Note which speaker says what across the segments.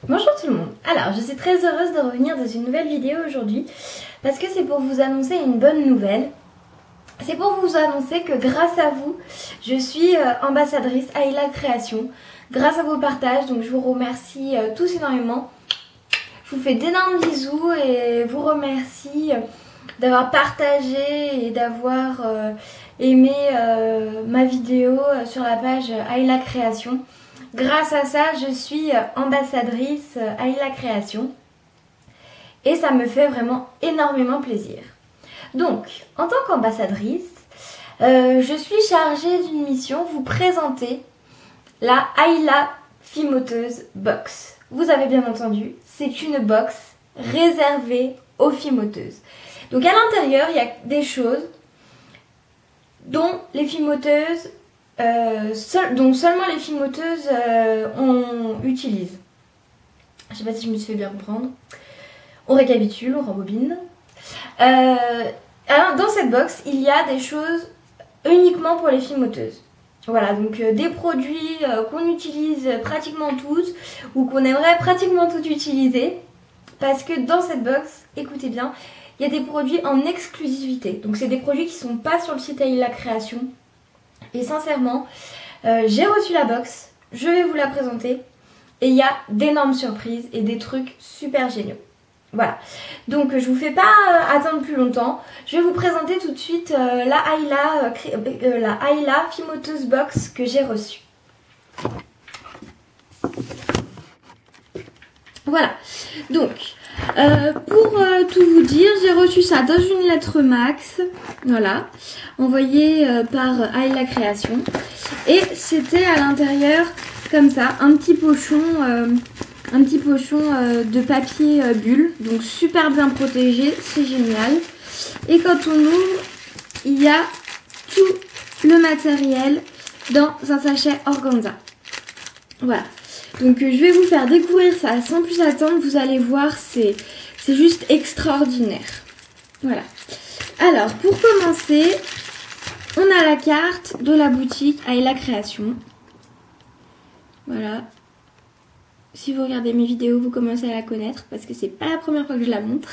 Speaker 1: Bonjour tout le monde. Alors, je suis très heureuse de revenir dans une nouvelle vidéo aujourd'hui parce que c'est pour vous annoncer une bonne nouvelle. C'est pour vous annoncer que grâce à vous, je suis ambassadrice Ayla Création. Grâce à vos partages, donc je vous remercie tous énormément. Je vous fais d'énormes bisous et vous remercie d'avoir partagé et d'avoir aimé ma vidéo sur la page Ayla Création. Grâce à ça, je suis ambassadrice Ayla Création et ça me fait vraiment énormément plaisir. Donc, en tant qu'ambassadrice, je suis chargée d'une mission, vous présenter la Ayla Fimoteuse Box. Vous avez bien entendu, c'est une box réservée aux fimoteuses. Donc à l'intérieur, il y a des choses dont les fimoteuses donc seulement les fimoteuses utilisent. Je sais pas si je me suis fait bien comprendre. On récapitule, on rembobine. Alors dans cette box, il y a des choses uniquement pour les fimoteuses. Voilà, donc des produits qu'on utilise pratiquement tous ou qu'on aimerait pratiquement tous utiliser. Parce que dans cette box, écoutez bien, il y a des produits en exclusivité. Donc c'est des produits qui sont pas sur le site Ayla Création. Et sincèrement, j'ai reçu la box, je vais vous la présenter et il y a d'énormes surprises et des trucs super géniaux. Voilà, donc je vous fais pas attendre plus longtemps, je vais vous présenter tout de suite la Ayla Fimoteuse Box que j'ai reçue. Voilà, donc pour tout vous dire, j'ai reçu ça dans une lettre max, voilà, envoyée par Ayla Création. Et c'était à l'intérieur comme ça, un petit pochon de papier bulle, donc super bien protégé, c'est génial. Et quand on ouvre, il y a tout le matériel dans un sachet organza. Voilà. Donc je vais vous faire découvrir ça sans plus attendre, vous allez voir, c'est juste extraordinaire. Voilà. Alors pour commencer, on a la carte de la boutique Ayla Création. Voilà. Si vous regardez mes vidéos, vous commencez à la connaître parce que c'est pas la première fois que je la montre.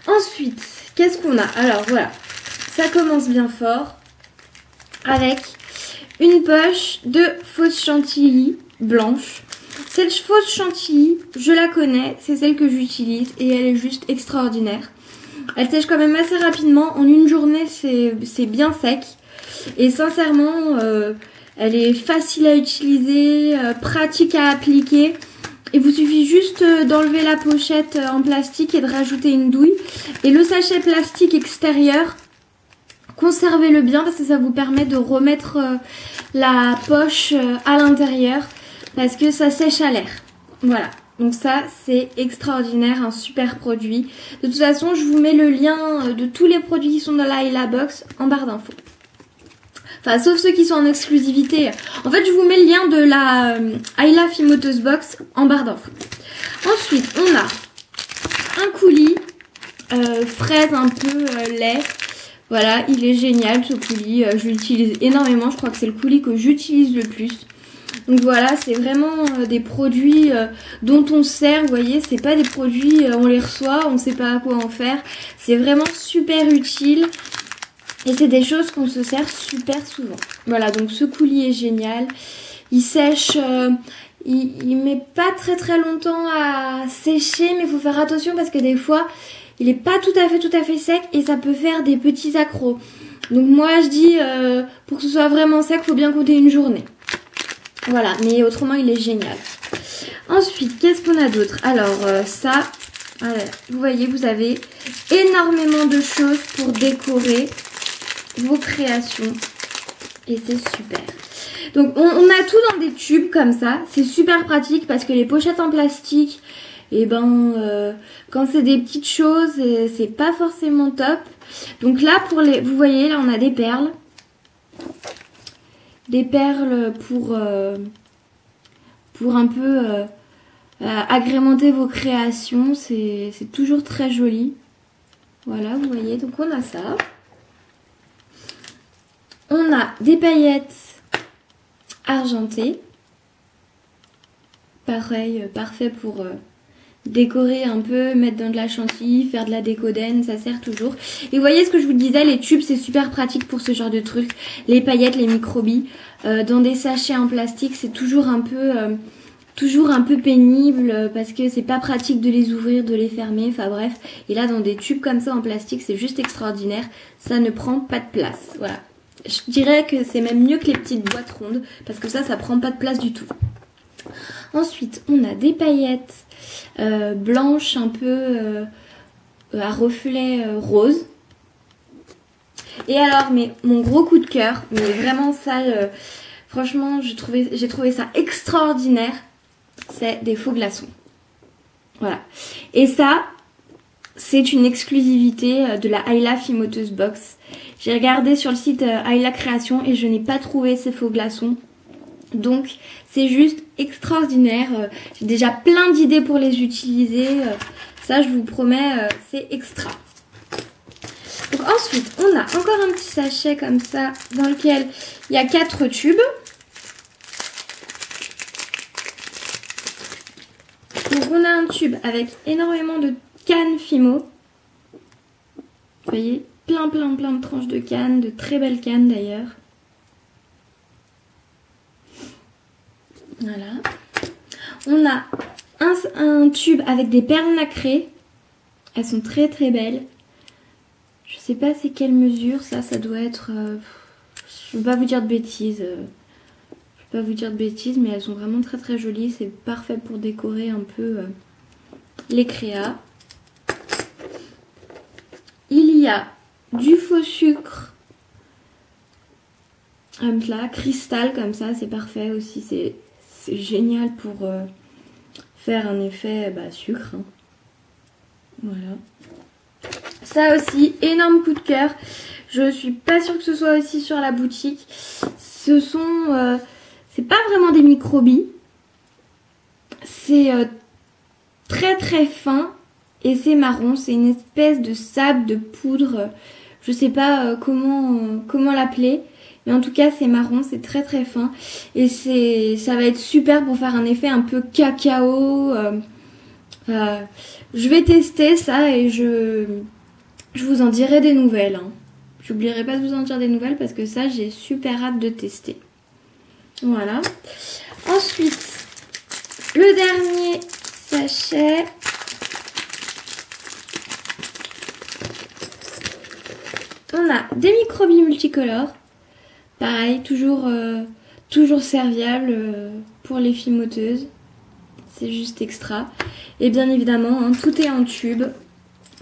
Speaker 1: Ensuite, qu'est-ce qu'on a? Alors voilà, ça commence bien fort avec une poche de fausse chantilly blanche. Cette fausse chantilly, je la connais, c'est celle que j'utilise et elle est juste extraordinaire. Elle sèche quand même assez rapidement, en une journée c'est bien sec et sincèrement elle est facile à utiliser, pratique à appliquer. Il vous suffit juste d'enlever la pochette en plastique et de rajouter une douille. Et le sachet plastique extérieur, conservez-le bien parce que ça vous permet de remettre la poche à l'intérieur parce que ça sèche à l'air. Voilà, donc ça c'est extraordinaire, un super produit. De toute façon, je vous mets le lien de tous les produits qui sont dans la Ayla Box en barre d'infos. Enfin, sauf ceux qui sont en exclusivité. En fait, je vous mets le lien de la Ayla Fimoteuse Box en barre d'infos. Ensuite, on a un coulis fraise un peu lait. Voilà, il est génial ce coulis. Je l'utilise énormément. Je crois que c'est le coulis que j'utilise le plus. Donc voilà, c'est vraiment des produits dont on se sert. Vous voyez, c'est pas des produits, on les reçoit, on sait pas à quoi en faire. C'est vraiment super utile. Et c'est des choses qu'on se sert super souvent. Voilà, donc ce coulis est génial. Il sèche, il met pas très longtemps à sécher, mais il faut faire attention parce que des fois, il est pas tout à fait sec et ça peut faire des petits accros. Donc moi, je dis, pour que ce soit vraiment sec, il faut bien compter une journée. Voilà, mais autrement, il est génial. Ensuite, qu'est-ce qu'on a d'autre? Alors, ça, vous voyez, vous avez énormément de choses pour décorer vos créations et c'est super. Donc on a tout dans des tubes comme ça, c'est super pratique parce que les pochettes en plastique, et ben quand c'est des petites choses, c'est pas forcément top. Donc là pour les, vous voyez là on a des perles pour un peu agrémenter vos créations, c'est toujours très joli. Voilà, vous voyez, donc on a ça. On a des paillettes argentées. Pareil, parfait pour décorer un peu, mettre dans de la chantilly, faire de la décoden, ça sert toujours. Et vous voyez ce que je vous disais, les tubes c'est super pratique pour ce genre de trucs. Les paillettes, les microbilles, dans des sachets en plastique c'est toujours un peu pénible parce que c'est pas pratique de les ouvrir, de les fermer, enfin bref. Et là dans des tubes comme ça en plastique c'est juste extraordinaire, ça ne prend pas de place, voilà. Je dirais que c'est même mieux que les petites boîtes rondes parce que ça prend pas de place du tout. Ensuite on a des paillettes blanches un peu à reflet rose. Et alors mais mon gros coup de cœur, mais vraiment ça franchement j'ai trouvé ça extraordinaire, c'est des faux glaçons. Voilà. Et ça c'est une exclusivité de la Ayla Fimoteuse Box. J'ai regardé sur le site Ayla Création et je n'ai pas trouvé ces faux glaçons. Donc c'est juste extraordinaire. J'ai déjà plein d'idées pour les utiliser. Ça je vous promets, c'est extra. Donc ensuite on a encore un petit sachet comme ça dans lequel il y a 4 tubes. Donc on a un tube avec énormément de cannes Fimo. Vous voyez, plein de tranches de cannes, de très belles cannes d'ailleurs. Voilà. On a un tube avec des perles nacrées. Elles sont très belles. Je sais pas c'est quelle mesure, ça doit être... je ne vais pas vous dire de bêtises. Mais elles sont vraiment très jolies. C'est parfait pour décorer un peu les créas. Il y a du faux sucre. Là, cristal comme ça, c'est parfait aussi. C'est génial pour faire un effet sucre. Hein. Voilà. Ça aussi, énorme coup de cœur. Je suis pas sûre que ce soit aussi sur la boutique. Ce sont... c'est pas vraiment des microbilles. C'est très fin. Et c'est marron. C'est une espèce de sable, de poudre. Je sais pas comment l'appeler. Mais en tout cas, c'est marron. C'est très fin. Et ça va être super pour faire un effet un peu cacao. Je vais tester ça et je vous en dirai des nouvelles. Hein. J'oublierai pas de vous en dire des nouvelles parce que ça, j'ai super hâte de tester. Voilà. Ensuite, le dernier sachet. On a des microbilles multicolores. Pareil, toujours serviable pour les fimoteuses. C'est juste extra. Et bien évidemment, hein, tout est en tube.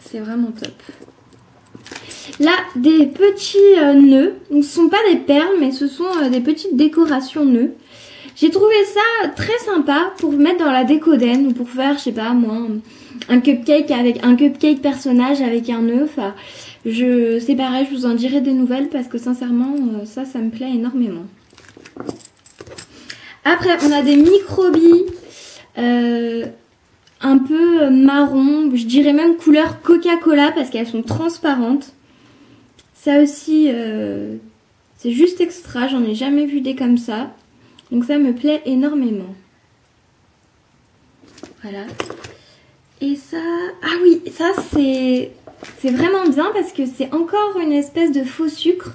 Speaker 1: C'est vraiment top. Là, des petits nœuds. Donc, ce ne sont pas des perles, mais ce sont des petites décorations nœuds. J'ai trouvé ça très sympa pour mettre dans la décoden ou pour faire, je sais pas moi, un cupcake avec un cupcake personnage avec un nœud. Enfin, c'est pareil, je vous en dirai des nouvelles parce que sincèrement, ça me plaît énormément. Après, on a des microbilles un peu marron, je dirais même couleur Coca-Cola parce qu'elles sont transparentes. Ça aussi, c'est juste extra, j'en ai jamais vu des comme ça. Donc ça me plaît énormément. Voilà. Et ça... Ah oui, ça c'est vraiment bien parce que c'est encore une espèce de faux sucre.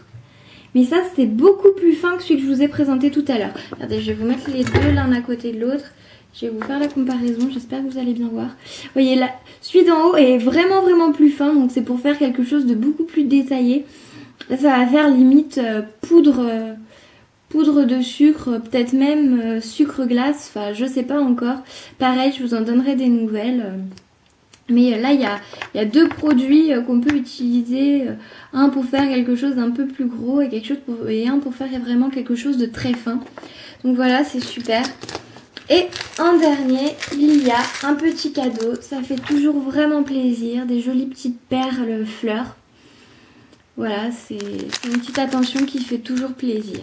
Speaker 1: Mais ça c'est beaucoup plus fin que celui que je vous ai présenté tout à l'heure. Regardez, je vais vous mettre les deux l'un à côté de l'autre. Je vais vous faire la comparaison, j'espère que vous allez bien voir. Vous voyez là, celui d'en haut est vraiment plus fin. Donc c'est pour faire quelque chose de beaucoup plus détaillé. Là ça va faire limite poudre de sucre, peut-être même sucre glace, enfin je sais pas encore. Pareil, je vous en donnerai des nouvelles. Mais là il y a deux produits qu'on peut utiliser, un pour faire quelque chose d'un peu plus gros et un pour faire vraiment quelque chose de très fin. Donc voilà, c'est super. Et en dernier, il y a un petit cadeau, ça fait toujours vraiment plaisir, des jolies petites perles fleurs. Voilà, c'est une petite attention qui fait toujours plaisir.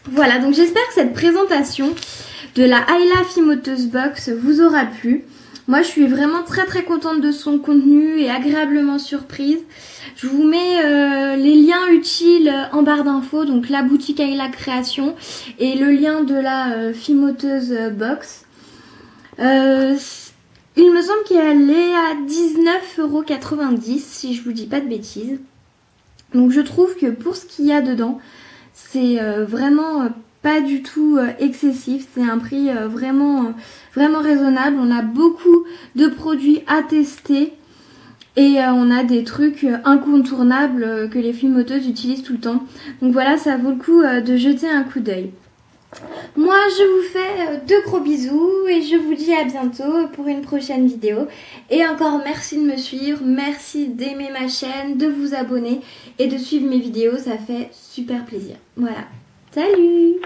Speaker 1: Voilà, donc j'espère que cette présentation de la Ayla Fimoteuse Box vous aura plu. Moi, je suis vraiment très contente de son contenu et agréablement surprise. Je vous mets les liens utiles en barre d'infos, donc la boutique Ayla Création et le lien de la Fimoteuse Box. Il me semble qu'elle est à 19,90 € si je vous dis pas de bêtises. Donc je trouve que pour ce qu'il y a dedans, c'est vraiment pas du tout excessif. C'est un prix vraiment raisonnable. On a beaucoup de produits à tester. Et on a des trucs incontournables que les fumoteuses utilisent tout le temps. Donc voilà, ça vaut le coup de jeter un coup d'œil. Moi, je vous fais de gros bisous et je vous dis à bientôt pour une prochaine vidéo. Et encore merci de me suivre, merci d'aimer ma chaîne, de vous abonner et de suivre mes vidéos, ça fait super plaisir. Voilà, salut!